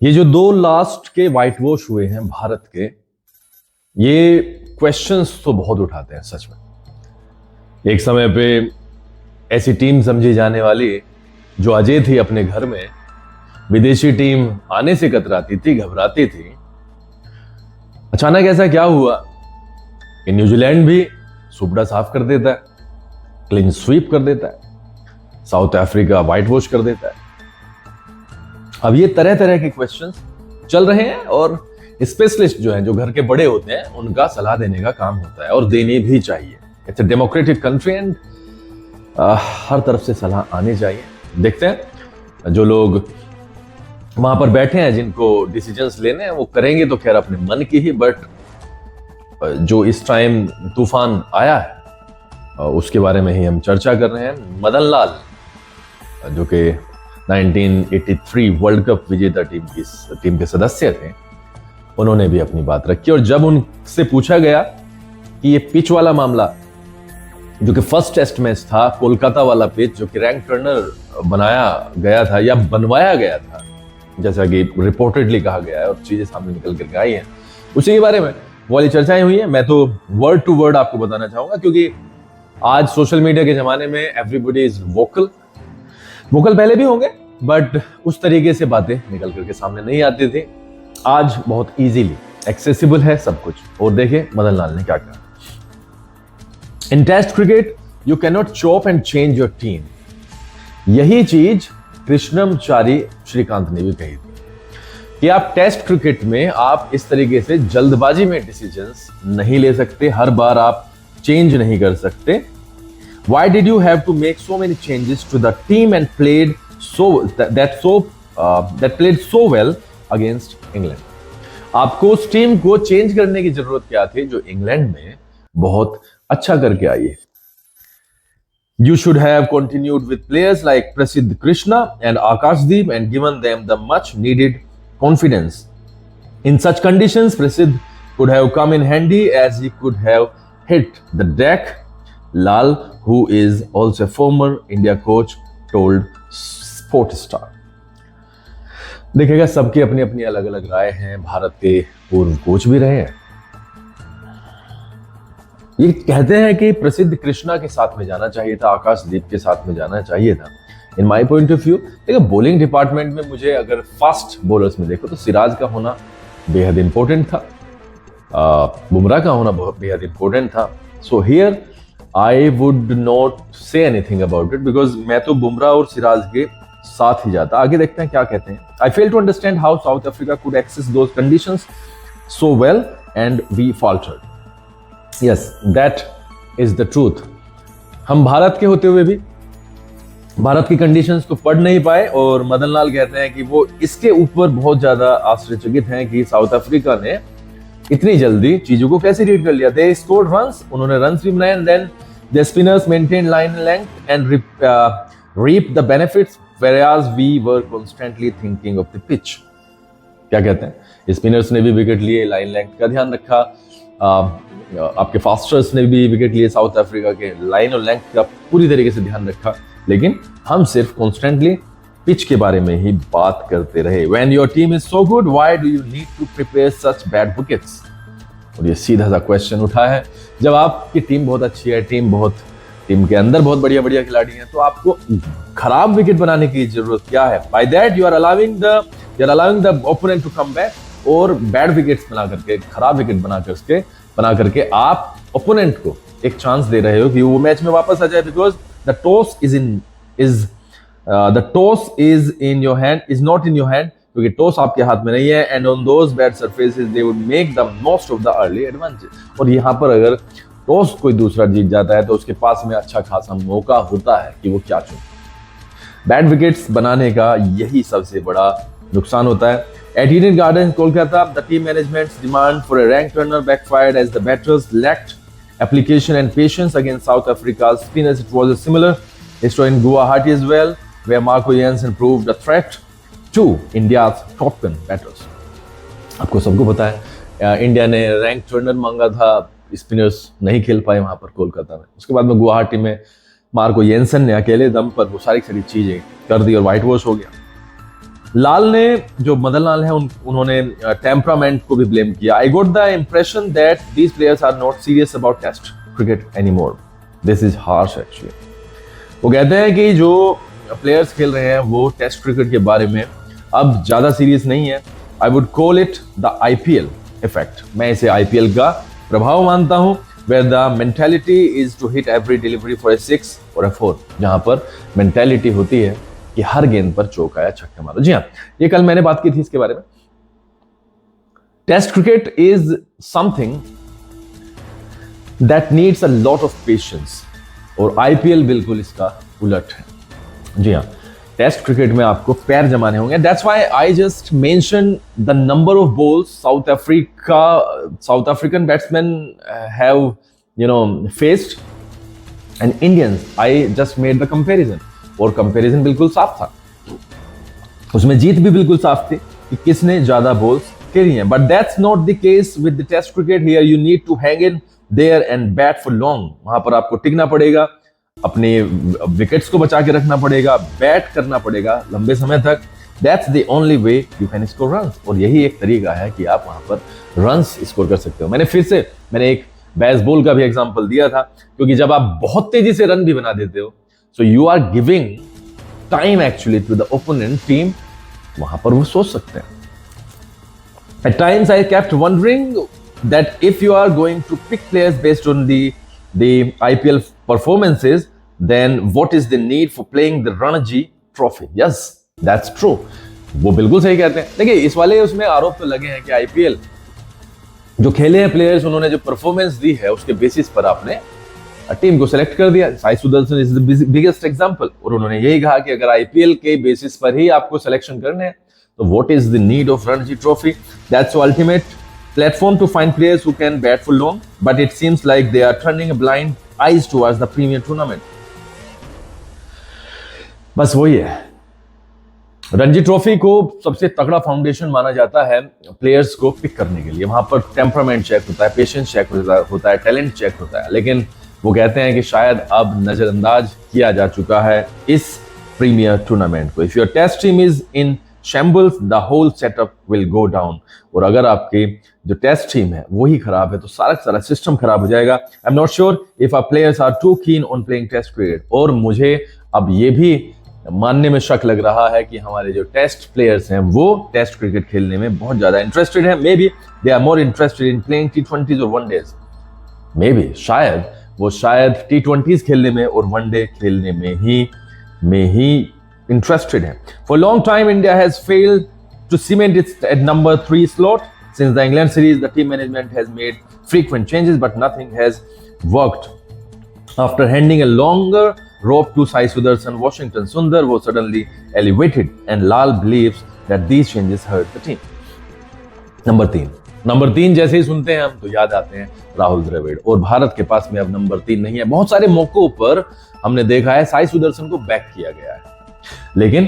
ये जो दो लास्ट के व्हाइट वॉश हुए हैं भारत के, ये क्वेश्चंस तो बहुत उठाते हैं सच में। एक समय पे ऐसी टीम समझी जाने वाली जो अजय थी अपने घर में, विदेशी टीम आने से कतराती थी, घबराती थी। अचानक ऐसा क्या हुआ कि न्यूजीलैंड भी सुपड़ा साफ कर देता है, क्लीन स्वीप कर देता है, साउथ अफ्रीका व्हाइट वॉश कर देता है। अब ये तरह तरह के क्वेश्चंस चल रहे हैं और स्पेशलिस्ट जो हैं, जो घर के बड़े होते हैं, उनका सलाह देने का काम होता है और देनी भी चाहिए। It's a democratic country and हर तरफ से सलाह आनी चाहिए। देखते हैं जो लोग वहां पर बैठे हैं, जिनको डिसीजंस लेने हैं, वो करेंगे तो खैर अपने मन की ही, बट जो इस टाइम तूफान आया है उसके बारे में ही हम चर्चा कर रहे हैं। मदन लाल जो कि 1983 वर्ल्ड कप विजेता टीम के सदस्य थे, उन्होंने भी अपनी बात रखी। और जब उनसे पूछा गया कि ये पिच वाला मामला, जो कि फर्स्ट टेस्ट मैच था, कोलकाता वाला पिच जो कि रैंक टर्नर बनाया गया था या बनवाया गया था, जैसा कि रिपोर्टेडली कहा गया है और चीजें सामने निकल करके आई हैं, उसी के बारे में वाली चर्चाएं हुई हैं। मैं तो वर्ड टू वर्ड आपको बताना चाहूंगा, क्योंकि आज सोशल मीडिया के जमाने में एवरीबॉडी इज वोकल पहले भी होंगे, बट उस तरीके से बातें निकल करके सामने नहीं आती थी। आज बहुत इजीली एक्सेसिबल है सब कुछ। और देखिए मदन लाल ने क्या कहा। In test cricket you can not chop and change your team. यही चीज कृष्णमचारी श्रीकांत ने भी कही थी कि आप टेस्ट क्रिकेट में आप इस तरीके से जल्दबाजी में डिसीजंस नहीं ले सकते, हर बार आप चेंज नहीं कर सकते। Why did you have to make so many changes to the team and played that played so well against England? आपको उस टीम को चेंज करने की जरूरत क्या थी जो इंग्लैंड में बहुत अच्छा करके आई है? You should have continued with players like Prasidh Krishna and Akashdeep and given them the much needed confidence. In such conditions, Prasidh could have come in handy as he could have hit the deck. Lal, who is also a former India coach, told Sportstar. देखिएगा, सबकी अपनी अपनी अलग अलग राय हैं। भारत के पूर्व coach भी रहे हैं। ये कहते हैं कि प्रसिद्ध कृष्णा के साथ में जाना चाहिए था, आकाशदीप के साथ में जाना चाहिए था। इन माई पॉइंट ऑफ व्यू, देखिए बॉलिंग डिपार्टमेंट में मुझे अगर फास्ट बॉलर्स में देखो तो सिराज का होना बेहद इंपॉर्टेंट था, बुमराह का होना बहुत बेहद इंपॉर्टेंट था। So here I would not say anything about it because मैं तो बुमराह और सिराज के साथ ही जाता। आगे देखते हैं क्या कहते हैं। I fail to understand how South Africa could access those conditions so well and we faltered. Yes, that is the truth. हम भारत के होते हुए भी भारत की कंडीशंस को पढ़ नहीं पाए और मदन लाल कहते हैं कि वो इसके ऊपर बहुत ज्यादा आश्चर्यचकित हैं कि साउथ अफ्रीका ने इतनी जल्दी चीजों को कैसे रीड कर लिया। दे स्कोर्ड रन्स, उन्होंने रन्स भी बनाए, and then the spinners maintain line length and reap the benefits whereas we were constantly thinking of the pitch. क्या कहते हैं, स्पिनर्स ने भी विकेट लिए, लाइन लेंथ का ध्यान रखा, आपके फास्टर्स ने भी विकेट लिए, साउथ अफ्रीका के लाइन और लेंथ का पूरी तरीके से ध्यान रखा, लेकिन हम सिर्फ कॉन्स्टेंटली पिच के बारे में ही बात करते रहे। When your team is so good, why do you need to prepare such bad wickets? और ये सीधा सा क्वेश्चन उठा है। जब आपकी टीम बहुत अच्छी है, टीम के अंदर बहुत बढ़िया बढ़िया खिलाड़ी हैं, तो आपको खराब विकेट बनाने की जरूरत क्या है? By that you are allowing the opponent to come back, और बैड विकेट्स बना करके, खराब विकेट बना करके आप ओपोनेंट को एक चांस दे रहे हो कि वो मैच में वापस आ जाए, because the toss is not in your hand, क्योंकि टॉस आपके हाथ में नहीं है। And on those bad surfaces they would make the most of the early advantage. और यहाँ पर अगर टॉस कोई दूसरा जीत जाता है तो उसके पास में अच्छा खासा मौका होता है कि वो क्या चुने। बैड विकेट्स बनाने का यही सबसे बड़ा नुकसान होता है। At Eden Gardens, Kolkata, the team management's demand for a rank turner backfired as the batters lacked application and patience against South Africa's spinners. It was a similar history in Guwahati as well, where Marco Jansen proved a threat to India's top 10 batters. आपको सबको पता है, India ने rank Turner मांगा था, spinners नहीं खेल पाए वहां पर कोलकाता में। उसके बाद में गुवाहाटी में मार्को येंसन ने अकेले दम पर वो सारी चीजें कर दी और व्हाइट वॉश हो गया। लाल ने, जो मदन लाल है, उन्होंने टेम्परामेंट को भी ब्लेम किया. I got the impression that these players are not serious about test cricket any more. This is harsh actually. वो कहते हैं कि जो प्लेयर्स खेल रहे हैं वो टेस्ट क्रिकेट के बारे में अब ज्यादा सीरियस नहीं है. I would call it the IPL effect. मैं इसे आईपीएल का प्रभाव मानता हूं, where the mentality is to hit every delivery for a 6 or a 4, जहां पर मेंटेलिटी होती है कि हर गेंद पर चौका या छक्का मारो. जी हाँ, ये कल मैंने बात की थी इसके बारे में. Test cricket is something that needs a lot of patience, और आईपीएल बिल्कुल इसका उलट है. जी हाँ, टेस्ट क्रिकेट में आपको पैर जमाने होंगे. That's why I just mention the number of balls south African batsman have faced and Indians. I just made the comparison, और कंपैरिजन बिल्कुल साफ था. उसमें जीत भी बिल्कुल साफ थी कि किसने ज्यादा बॉल्स खेली हैं. But that's not the case with the test cricket. Here you need to hang in there and bat for long. वहां पर आपको टिकना पड़ेगा, अपने विकेट्स को बचा के रखना पड़ेगा, बैट करना पड़ेगा लंबे समय तक. That's the only way you can score runs, और यही एक तरीका है कि आप वहां पर रन्स स्कोर कर सकते हो. मैंने एक बेसबॉल का भी एग्जांपल दिया था, क्योंकि जब आप बहुत तेजी से रन भी बना देते हो, so you are giving time actually to the opponent team. वहां पर वो सोच सकते हैं. At times I kept wondering that if you are going to pick players based on the IPL performances, then what is the need for playing the Ranji Trophy? Yes, that's true. वो बिल्कुल सही कहते हैं. देखिए, इस वाले उसमें आरोप तो लगे हैं कि आईपीएल जो खेले हैं प्लेयर्स, उन्होंने जो परफॉर्मेंस दी है उसके बेसिस पर आपने टीम को सिलेक्ट कर दिया. Sai Sudarshan is the biggest example, और उन्होंने यही कहा कि अगर आईपीएल के बेसिस पर ही आपको सिलेक्शन करने हैं, तो what is the need of Ranji trophy? That's ultimate platform to find players who can bat for long, but it seems like they are turning a blind eyes towards the premier tournament. बस वही है. Ranji trophy को सबसे तगड़ा foundation माना जाता है players को पिक करने के लिए. वहां पर टेम्परामेंट चेक होता है, पेशेंस चेक होता है, टैलेंट चेक होता है. लेकिन वो कहते हैं कि शायद अब नजरअंदाज किया जा चुका है इस प्रीमियर टूर्नामेंट को. If your test team is in shambles, the whole setup will go down. और अगर आपकी जो टेस्ट टीम है वही खराब है, तो सारा सिस्टम खराब हो जाएगा. I am not sure if our players are too keen on playing test cricket. और मुझे अब ये भी मानने में शक लग रहा है कि हमारे जो टेस्ट प्लेयर्स हैं वो टेस्ट क्रिकेट खेलने में बहुत ज्यादा इंटरेस्टेड हैं. May be they are more interested in playing T20s और वनडेज. मे बी शायद T20s खेलने में और वनडे खेलने में ही interested हैं. For a long time, India has failed to cement its at number 3 slot. Since the England series, the team management has made frequent changes, but nothing has worked. After handing a longer rope to Sai Sudarshan, Washington Sundar was suddenly elevated, and Lal believes that these changes hurt the team. Number 3 जैसे ही सुनते हैं हम तो याद आते हैं राहुल द्रविड़, और भारत के पास में अब नंबर 3 नहीं है. बहुत सारे मौकों पर हमने देखा है साई सुदर्शन को बैक किया गया है, लेकिन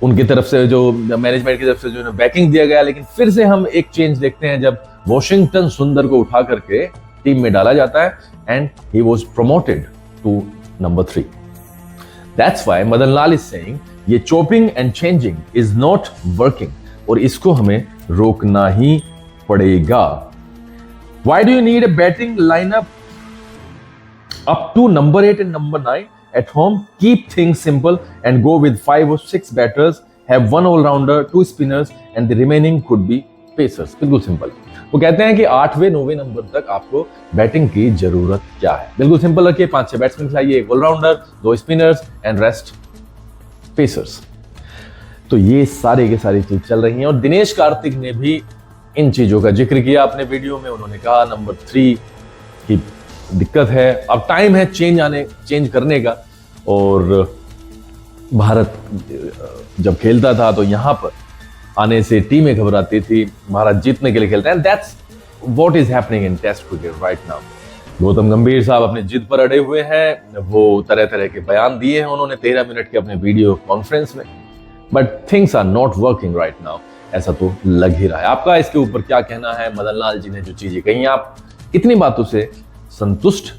उनकी तरफ से, जो मैनेजमेंट की तरफ से जो बैकिंग दिया गया. लेकिन फिर से हम एक चेंज देखते हैं जब वॉशिंगटन सुंदर को उठा करके टीम में डाला जाता है, and he was promoted to number 3. That's why Madan Lal is saying ये chopping and changing is not working, और इसको हमें रोकना ही पड़ेगा. Why do you need a batting lineup up to number 8 and number 9 at home? Keep things simple and go with 5 or 6 batters, have 1 all-rounder, 2 spinners and the remaining could be pacers. बिल्कुल simple. वो कहते हैं कि 8वें 9वें number तक आपको batting की जरूरत क्या है. बिल्कुल सिंपल रखिए, 5-6 बैट्समैन खिलाइए, 1 allrounder, 2 spinners and rest pacers. तो ये सारे के सारी चीज चल रही हैं, और दिनेश कार्तिक ने भी इन चीजों का जिक्र किया अपने वीडियो में. उन्होंने कहा नंबर 3 की दिक्कत है, अब टाइम है चेंज करने का. और भारत जब खेलता था तो यहां पर आने से टीमें घबराती थी, भारत जीतने के लिए खेलता है. That's what is happening in test cricket right now. Gautam Gambhir साहब अपनी जिद पर अड़े हुए हैं. वो तरह तरह के बयान दिए हैं उन्होंने 13 मिनट के अपने वीडियो कॉन्फ्रेंस में, but things are not working right now. ऐसा तो लग ही रहा है. आपका इसके ऊपर क्या कहना है? मदन लाल जी ने जो चीजें कही, आप कितनी बातों से संतुष्ट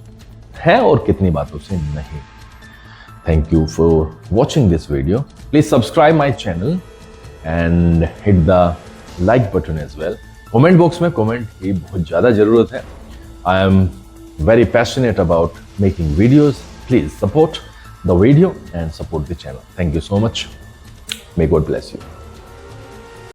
हैं और कितनी बातों से नहीं? Thank you for watching this video. Please subscribe my channel and hit the like button as well. Comment box में कमेंट की बहुत ज़्यादा ज़रूरत है. I am very passionate about making videos. Please support the video and support the channel. Thank you so much. May God bless you.